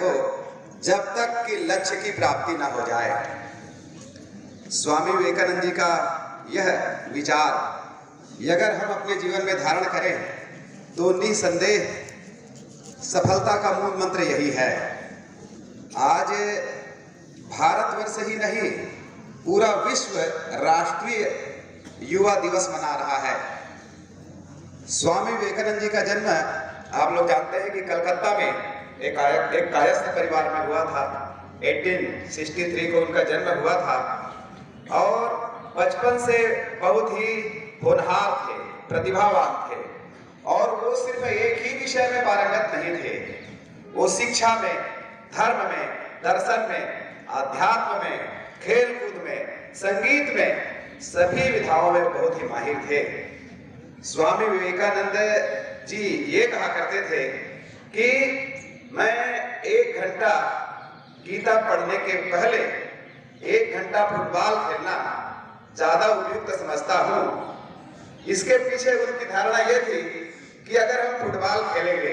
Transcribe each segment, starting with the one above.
रहो जब तक कि लक्ष्य की प्राप्ति न हो जाए। स्वामी विवेकानंद जी का यह विचार अगर हम अपने जीवन में धारण करें तो निसंदेह सफलता का मूल मंत्र यही है। आज भारतवर्ष ही नहीं, पूरा विश्व राष्ट्रीय युवा दिवस मना रहा है। स्वामी विवेकानंद जी का जन्म आप लोग जानते हैं कि कलकत्ता में एक कायस्थ परिवार में हुआ था। 1863 को उनका जन्म हुआ था और बचपन से बहुत ही होनहार थे, प्रतिभावान थे और वो सिर्फ एक ही विषय में पारंगत नहीं थे, वो शिक्षा में, धर्म में, दर्शन में, अध्यात्म में, खेल कूद में, संगीत में, सभी विधाओं में बहुत ही माहिर थे। स्वामी विवेकानंद जी ये कहा करते थे कि मैं 1 घंटा गीता पढ़ने के पहले 1 घंटा फुटबॉल खेलना ज्यादा उपयुक्त समझता हूँ। इसके पीछे उनकी धारणा ये थी कि अगर हम फुटबॉल खेलेंगे,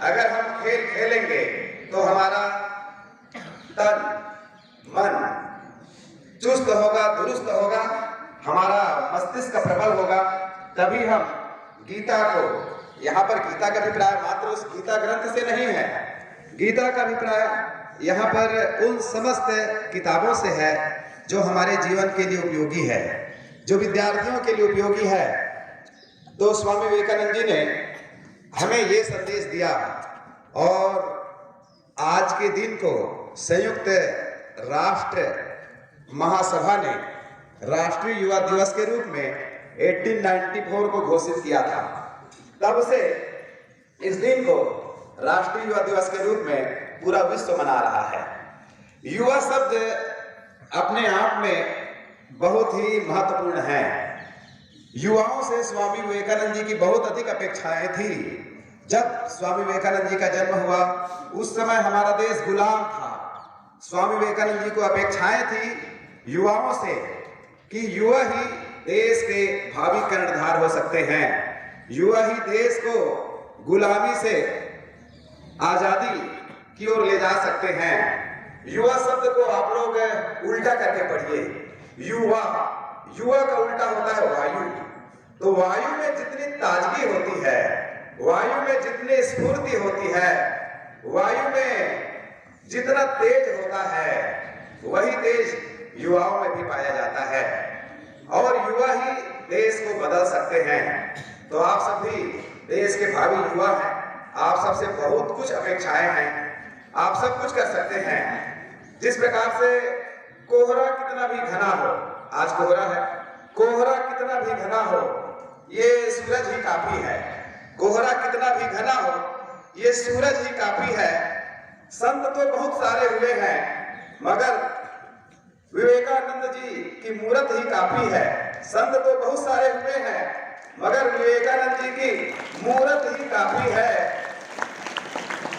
अगर हम खेल खेलेंगे तो हमारा तन मन चुस्त होगा, दुरुस्त होगा, हमारा मस्तिष्क प्रबल होगा, तभी हम गीता को, यहाँ पर गीता का अभिप्राय मात्र उस गीता ग्रंथ से नहीं है, गीता का अभिप्राय यहाँ पर उन समस्त किताबों से है जो हमारे जीवन के लिए उपयोगी है, जो विद्यार्थियों के लिए उपयोगी है। तो स्वामी विवेकानंद जी ने हमें ये संदेश दिया और आज के दिन को संयुक्त राष्ट्र महासभा ने राष्ट्रीय युवा दिवस के रूप में 1894 को घोषित किया था। तब से इस दिन को राष्ट्रीय युवा दिवस के रूप में पूरा विश्व मना रहा है। युवा शब्द अपने आप में बहुत ही महत्वपूर्ण है। युवाओं से स्वामी विवेकानंद जी की बहुत अधिक अपेक्षाएं थी। जब स्वामी विवेकानंद जी का जन्म हुआ उस समय हमारा देश गुलाम था। स्वामी विवेकानंद जी को अपेक्षाएं थी युवाओं से कि युवा ही देश के भावी कर्णधार हो सकते हैं, युवा ही देश को गुलामी से आजादी की ओर ले जा सकते हैं। युवा शब्द को आप लोग उल्टा करके पढ़िए। युवा, युवा का उल्टा होता है वायु। तो वायु में जितनी ताजगी होती है, वायु में जितनी स्फूर्ति होती है, वायु में जितना तेज होता है, वही तेज युवाओं में भी पाया जाता है और युवा ही देश को बदल सकते हैं। तो आप सभी देश के भावी युवा हैं, आप सबसे बहुत कुछ अपेक्षाएं हैं, आप सब कुछ कर सकते हैं। जिस प्रकार से कोहरा कितना भी घना हो, आज कोहरा है, कोहरा कितना भी घना हो ये सूरज ही काफी है। कोहरा कितना भी घना हो ये सूरज ही काफी है। संत तो बहुत सारे हुए हैं मगर विवेकानंद जी की मूरत ही काफी है। संत तो बहुत सारे हुए हैं मगर विवेकानंद जी की मूरत ही काफी है।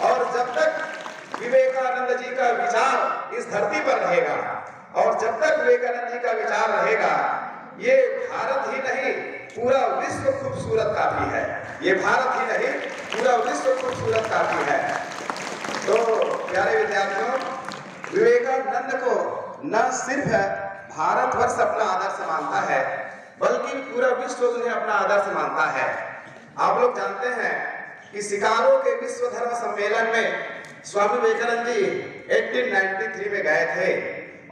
और जब तक विवेकानंद जी का विचार इस धरती पर रहेगा और जब तक विवेकानंद जी का विचार रहेगा, ये भारत ही नहीं पूरा विश्व खूबसूरत काफी है। ये भारत ही नहीं पूरा विश्व खूबसूरत काफी है। तो प्यारे विद्यार्थियों, विवेकानंद को न सिर्फ भारतवर्ष अपना आदर्श मानता है बल्कि पूरा विश्व उन्हें अपना आदर्श मानता है। आप लोग जानते हैं कि शिकागो के विश्व धर्म सम्मेलन में स्वामी विवेकानंद जी 1893 में गए थे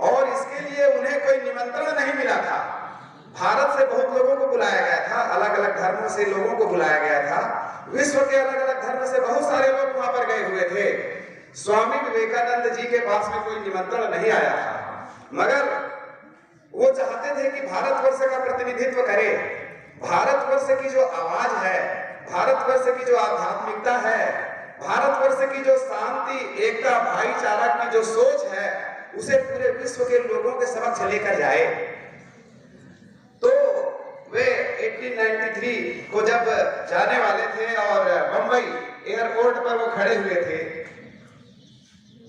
और इसके लिए उन्हें कोई निमंत्रण नहीं मिला था। भारत से बहुत लोगों को बुलाया गया था, अलग अलग धर्मों से लोगों को बुलाया गया था, विश्व के अलग अलग धर्म से बहुत सारे लोग वहां पर गए हुए थे। स्वामी विवेकानंद जी के पास में कोई निमंत्रण नहीं आया था मगर वो चाहते थे कि भारतवर्ष का प्रतिनिधित्व करे। भारतवर्ष की जो आवाज है, भारतवर्ष की जो आध्यात्मिकता है, भारतवर्ष की जो शांति, एकता, भाईचारा की जो सोच है, उसे पूरे विश्व के लोगों के समक्ष लेकर जाए। तो वे 1893 को जब जाने वाले थे और बंबई एयरपोर्ट पर वो खड़े हुए थे,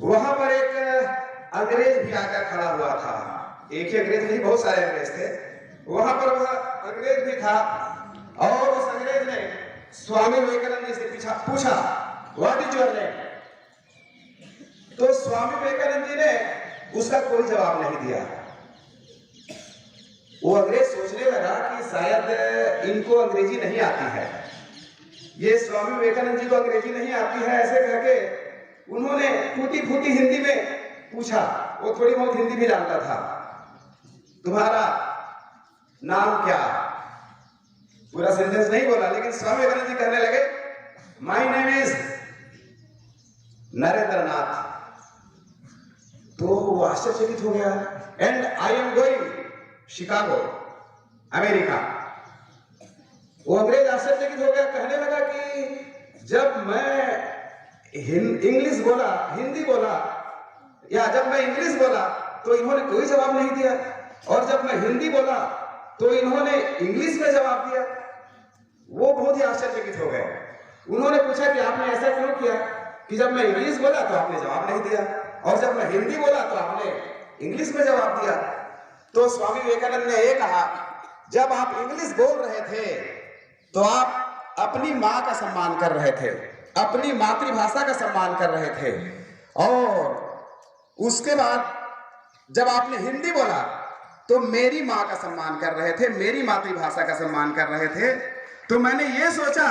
वहां पर एक अंग्रेज भी आकर खड़ा हुआ था। एक ही अंग्रेज नहीं, बहुत सारे अंग्रेज थे। वहां पर वह अंग्रेज भी था और उस अंग्रेज ने स्वामी विवेकानंद जी से पूछा, what is your name? Swami Vivekananda ji ने उसका कोई जवाब नहीं दिया। वो अंग्रेज सोचने लगा कि शायद इनको अंग्रेजी नहीं आती है, ये स्वामी विवेकानंद जी को अंग्रेजी नहीं आती है, ऐसे करके उन्होंने फूटी फूटी हिंदी में पूछा। वो थोड़ी बहुत हिंदी भी जानता था। तुम्हारा नाम क्या? पूरा सेंटेंस नहीं बोला, लेकिन स्वामी विवेकानंद जी कहने लगे, माय नेम इज नरेंद्र नाथ। तो वो आश्चर्यचकित हो गया। And I am going Chicago, America. वो अंग्रेज आश्चर्यचकित हो गया, कहने लगा कि जब मैं इंग्लिश बोला, हिंदी बोला, या जब मैं इंग्लिश बोला तो इन्होंने कोई जवाब नहीं दिया, और जब मैं हिंदी बोला तो इन्होंने इंग्लिश में जवाब दिया। वो बहुत ही आश्चर्यचकित हो गए। उन्होंने पूछा कि आपने ऐसा क्यों किया कि जब मैं इंग्लिश बोला तो आपने जवाब नहीं दिया, और जब मैं हिंदी बोला तो आपने इंग्लिश में जवाब दिया। तो स्वामी विवेकानंद ने ये कहा, जब आप इंग्लिश बोल रहे थे तो आप अपनी माँ का सम्मान कर रहे थे, अपनी मातृभाषा का सम्मान कर रहे थे, और उसके बाद जब आपने हिंदी बोला तो मेरी माँ का सम्मान कर रहे थे, मेरी मातृभाषा का सम्मान कर रहे थे। तो मैंने ये सोचा,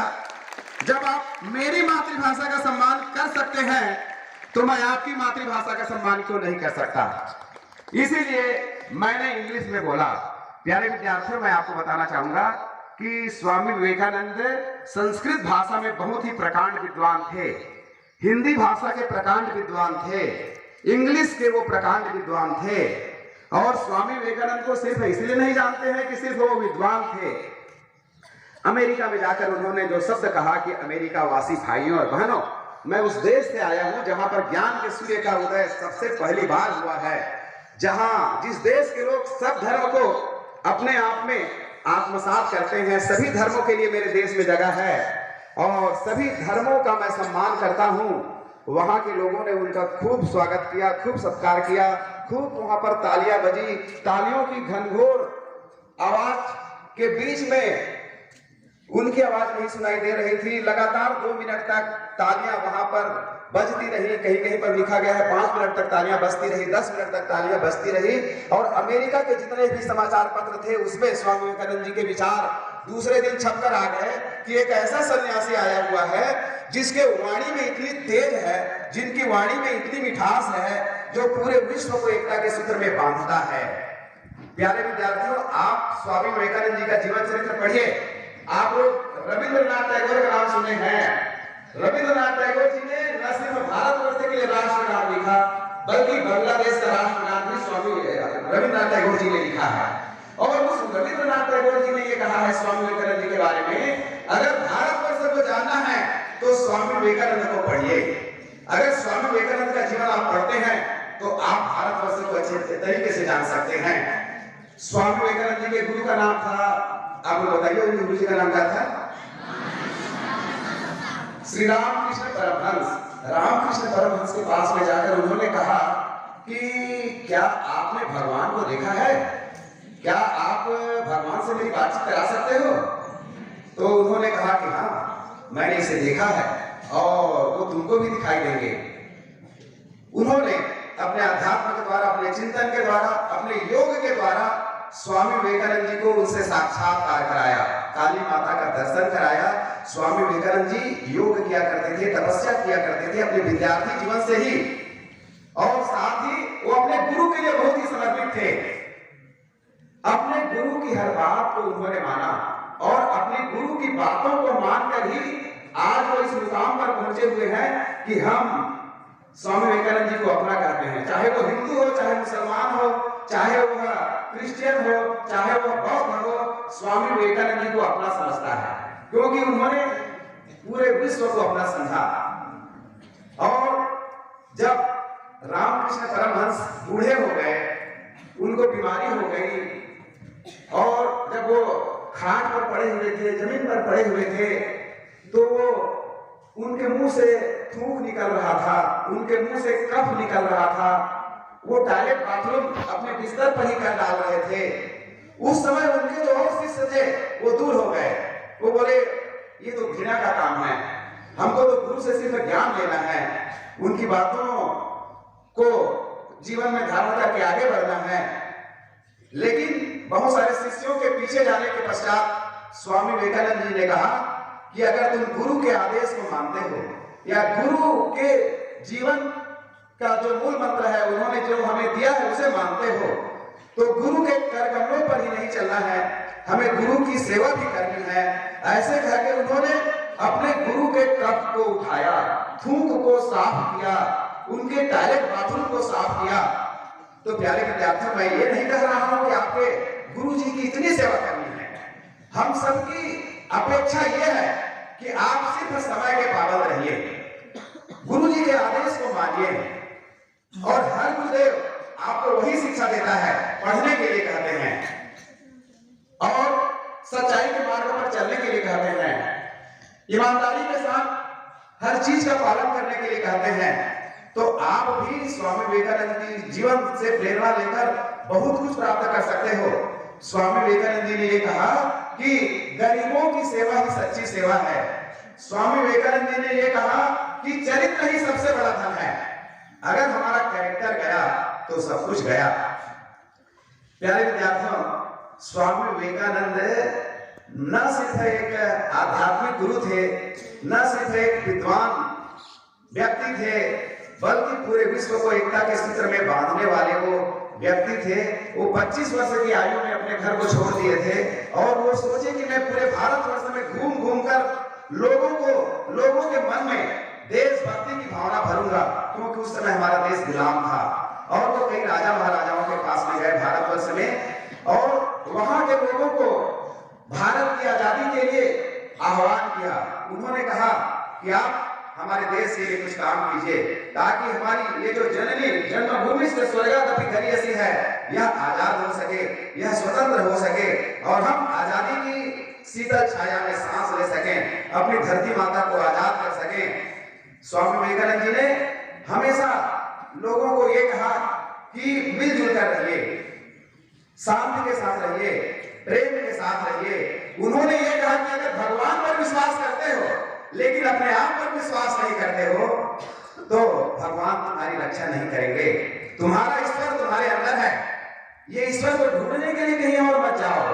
जब आप मेरी मातृभाषा का सम्मान कर सकते हैं तो मैं आपकी मातृभाषा का सम्मान क्यों नहीं कर सकता। इसीलिए मैंने इंग्लिश में बोला। प्यारे विद्यार्थियों, मैं आपको बताना चाहूंगा कि स्वामी विवेकानंद संस्कृत भाषा में बहुत ही प्रकांड विद्वान थे, हिंदी भाषा के प्रकांड विद्वान थे, इंग्लिश के वो प्रकांड विद्वान थे। और स्वामी विवेकानंद को सिर्फ इसलिए नहीं जानते हैं कि सिर्फ वो विद्वान थे। अमेरिका में जाकर उन्होंने जो शब्द कहा कि अमेरिका वासी भाइयों और बहनों, मैं उस देश से आया हूं जहां पर ज्ञान के सूर्य का उदय सबसे पहली बार हुआ है, जिस देश के लोग सब धर्म को अपने आप में आत्मसात करते हैं। सभी धर्मों के लिए मेरे देश में जगह है और सभी धर्मों का मैं सम्मान करता हूं। वहां के लोगों ने उनका खूब स्वागत किया, खूब सत्कार किया, खूब वहां पर तालियां बजी। तालियों की घनघोर आवाज के बीच में उनकी आवाज नहीं सुनाई दे रही थी। लगातार 2 मिनट तक तालियां वहां पर बजती रही। कहीं कहीं पर लिखा गया है 5 मिनट तक तालियां बजती रही, 10 मिनट तक तालियां बजती रही। और अमेरिका के जितने भी समाचार पत्र थे उसमें स्वामी विवेकानंद जी के विचार दूसरे दिन छपकर आ गए कि एक ऐसा सन्यासी आया हुआ है जिसके वाणी में इतनी तेज है, जिनकी वाणी में इतनी मिठास है, जो पूरे विश्व को एकता के सूत्र में बांधता है। प्यारे विद्यार्थियों, आप स्वामी विवेकानंद जी का जीवन चरित्र पढ़िए। आप लोग रविंद्रनाथ टैगोर का नाम सुने हैं। रविंद्रनाथ टैगोर जी ने न सिर्फ भारतवर्ष के लिए राष्ट्रगान लिखा, बल्कि बांग्लादेश का राष्ट्रगान भी स्वामी रविंद्रनाथ टैगोर जी ने लिखा है। और उस रविंद्रनाथ टैगोर जी ने यह कहा है स्वामी विवेकानंद जी के बारे में, अगर भारतवर्ष को जानना है तो स्वामी विवेकानंद को पढ़िए। अगर स्वामी विवेकानंद का जीवन आप पढ़ते हैं तो आप भारतवर्ष को अच्छे तरीके से जान सकते हैं। स्वामी विवेकानंद जी के गुरु का नाम था, आप लोग बताइए उनके गुरु जी का नाम क्या था? श्री रामकृष्ण परमहंस। रामकृष्ण परमहंस के पास में जाकर उन्होंने कहा कि क्या आपने भगवान को देखा है? क्या आप भगवान से मेरी बातचीत करा सकते हो? तो उन्होंने कहा कि हाँ, मैंने इसे देखा है और वो तुमको भी दिखाई देंगे। उन्होंने अपने अध्यात्म के द्वारा, अपने चिंतन के द्वारा, अपने योग के द्वारा स्वामी विवेकानंद जी को उनसे साक्षात्कार कराया, काली माता का दर्शन कराया। स्वामी विवेकानंद जी योग किया करते थे, तपस्या किया करते थे अपने विद्यार्थी जीवन से ही, और साथ ही वो अपने गुरु के लिए बहुत ही समर्पित थे। अपने गुरु की हर बात को उन्होंने माना और अपने गुरु की बातों को मानकर ही आज वो इस मुकाम पर पहुंचे हुए हैं कि हम स्वामी विवेकानंद जी को अपना कहते हैं। चाहे वो हिंदू हो, चाहे मुसलमान हो, चाहे वह क्रिश्चियन हो, चाहे वह बौद्ध हो, स्वामी विवेकानंद जी को अपना समझता है, क्योंकि उन्होंने पूरे विश्व को अपना समझा। और जब रामकृष्ण परमहंस बूढ़े हो गए, उनको बीमारी हो गई, और जब वो खाट पर पड़े हुए थे, जमीन पर पड़े हुए थे, तो वो उनके मुंह से थूक निकल रहा था, उनके मुंह से कफ निकल रहा था। वो टॉयलेट बाथरूम अपने बिस्तर पर ही कर डाल रहे थे। उस समय उनके जो और शिष्य थे वो दूर हो गए। वो बोले ये तो घृणा का काम है, हमको तो गुरु से सिर्फ ज्ञान लेना है। उनकी बातों को जीवन में धारण करके आगे बढ़ना है। लेकिन बहुत सारे शिष्यों के पीछे जाने के पश्चात स्वामी विवेकानंद जी ने कहा कि अगर तुम गुरु के आदेश को मानते हो या गुरु के जीवन का जो मूल मंत्र है उन्होंने जो हमें दिया है उसे मानते हो, तो गुरु के करकमलों पर ही नहीं चलना है, हमें गुरु की सेवा भी करनी है। ऐसे कह के उन्होंने अपने गुरु के कफ को उठाया, थूक को साफ किया, उनके टॉयलेट बाथरूम को साफ किया। तो प्यारे विद्यार्थियों, मैं ये नहीं कह रहा हूं कि आपके गुरु जी की इतनी सेवा करनी है। हम सबकी अपेक्षा यह है कि आप सिर्फ समय के पाबंद रहिए, गुरु जी के आदेश को मानिए। और हर गुरुदेव आपको वही शिक्षा देता है, पढ़ने के लिए कहते हैं और सच्चाई के मार्ग पर चलने के लिए कहते हैं, ईमानदारी के साथ हर चीज का पालन करने के लिए कहते हैं। तो आप भी स्वामी विवेकानंद की जीवन से प्रेरणा लेकर बहुत कुछ प्राप्त कर सकते हो। स्वामी विवेकानंद जी ने ये कहा कि गरीबों की सेवा ही सच्ची सेवा है। स्वामी विवेकानंद जी ने ये कहा कि चरित्र ही सबसे बड़ा धन है। अगर हमारा कैरेक्टर गया तो सब कुछ गया। प्यारे विद्यार्थियों, स्वामी विवेकानंद न सिर्फ एक आध्यात्मिक गुरु थे, न सिर्फ एक विद्वान व्यक्ति थे, बल्कि पूरे विश्व को एकता के सूत्र में बांधने वाले वो व्यक्ति थे। वो 25 वर्ष की आयु में अपने घर को छोड़ दिए थे और वो सोचे कि मैं पूरे भारतवर्ष में घूम घूम कर लोगों के मन में देशभक्ति की भावना भरूंगा, क्योंकि उस समय हमारा देश गुलाम था। और वो कई राजा महाराजाओं के पास में गए भारतवर्ष में और वहां के लोगों को भारत की आजादी के लिए आह्वान किया। उन्होंने कहा कि आप हमारे देश के लिए कुछ काम कीजिए ताकि हमारी ये जो जननी जन्मभूमि से स्वर्गादपि गरीयसी है, यह आजाद हो सके, यह स्वतंत्र हो सके और हम आजादी की शीतल छाया में सांस ले सकें, अपनी धरती माता को आजाद कर सकें। स्वामी विवेकानंद जी ने हमेशा लोगों को ये कहा कि मिलजुल कर रहिए, शांति के साथ रहिए, प्रेम के साथ रहिए। उन्होंने ये कहा कि अगर भगवान पर विश्वास करते हो लेकिन अपने आप पर विश्वास नहीं करते हो तो भगवान तुम्हारी रक्षा नहीं करेंगे। तुम्हारा ईश्वर तुम्हारे अंदर है, ये ईश्वर को ढूंढने के लिए कहीं और मत जाओ।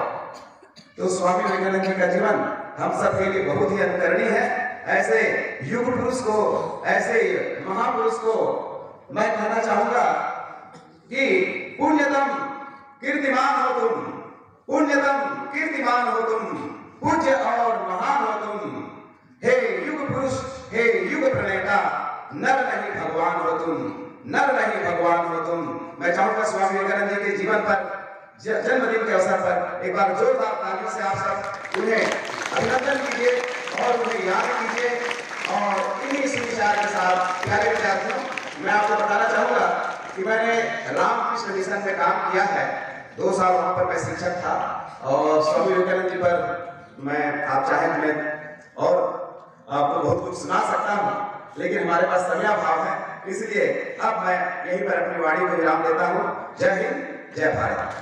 तो स्वामी विवेकानंद जी का जीवन हम सब के लिए बहुत ही अनुकरणीय है। ऐसे युग पुरुष को, ऐसे महापुरुष को मैं कहना चाहूंगा कि पुण्यतम कीर्तिमान हो तुम, पुण्यतम कीर्तिमान हो तुम, पूज्य और महान हो तुम। हे युग पुरुष, हे युग प्रणेता, नर नहीं भगवान हो तुम, नर नहीं भगवान हो तुम। मैं चाहूंगा स्वामी विवेकानंद जी के जीवन पर, जन्मदिन के अवसर पर एक बार जोरदार तालियों से आप सब उन्हें अभिनंदन कीजिए और उन्हें याद कीजिए। और इन्हीं सुविचार के साथ प्यारे विद्यार्थियों, मैं आपको बताना चाहूंगा कि मैंने रामकृष्ण मिशन में काम किया है। 2 साल वहां पर मैं शिक्षक था और स्वामी विवेकानंद जी पर मैं, आप चाहें तो मैं और आपको बहुत कुछ सुना सकता हूं, लेकिन हमारे पास समयाभाव है, इसलिए अब मैं यहीं पर अपनी वाणी को विराम देता हूं। जय हिंद, जय भारत।